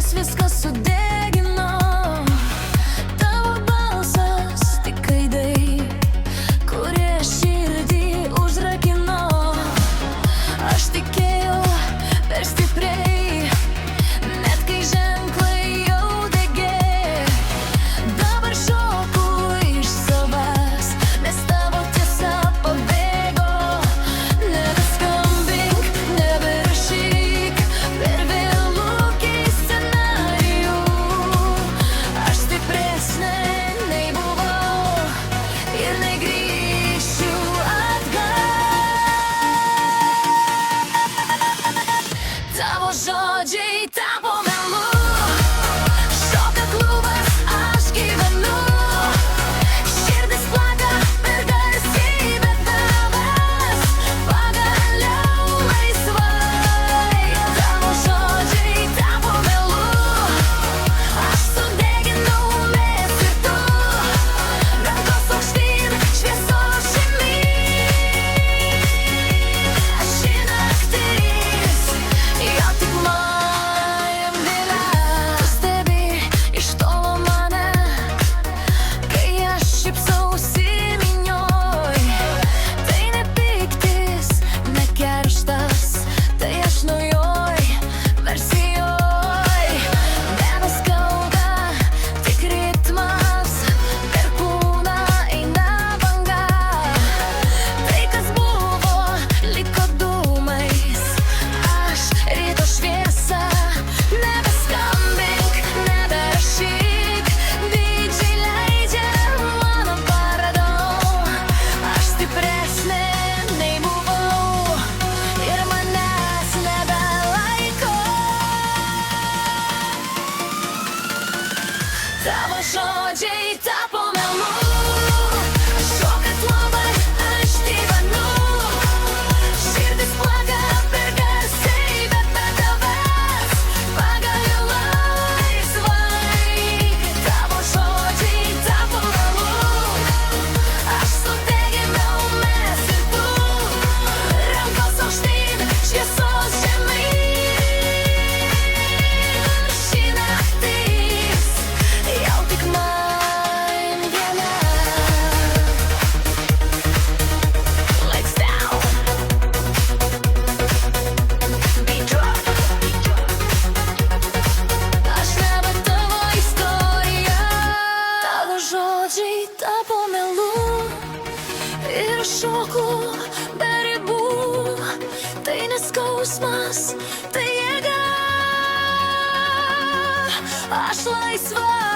jis viską sudegino. Tavo balsas tik aidai, kurie širdį užrakino. Aš tikėjau per stipriai, net kai ženklai jau degė. Dabar šoku iš savęs, nes tavo tiesa pabėgo. Nebeskambink, neberašyk, per vėlu keist scenarijų. Aš stipresnė nei buvau ir negrįšiu atgal. Tavo žodžiai tapo melu. Šoka klubas, aš gyvenu. Širdis plaka per garsiai, bet tavęs pagaliau laisvai. Tavo žodžiai tapo melu. Aš sudeginau, mes ir tu. Rankos aukštyn, šviesos žemyn. Ši naktis jau tik man viena. Tu stebi iš tolo mane, kai aš šypsausi minioj. Tai ne pyktis, ne kerštas, tai aš naujoj versijoj. Nebeskauda, tik ritmas, per kūną eina banga. Tai kas buvo, liko dūmais, aš ryto šviesa. Nebeskambink, neberašyk, dydžiai leidžia mano paradom. Aš stipresnė nei buvau ir manęs nebelaiko. Tavo žodžiai tapo melu. Šoka klubai, aš gyvenu. Širdis plaka per garsiai, bet be tavęs pagaliau laisvai. Tavo žodžiai tapo melu. Aš sudeginau, mes ir tu. Rankos aukštyn, šviesos žemyn. Ši naktis jau tik man viena. Lights down. Beat drop. Aš nebe tavo istorija. Tavo žodžiai tapo melu. Ir šoku be ribų. Tai ne skausmas, tai jėga. Aš laisva.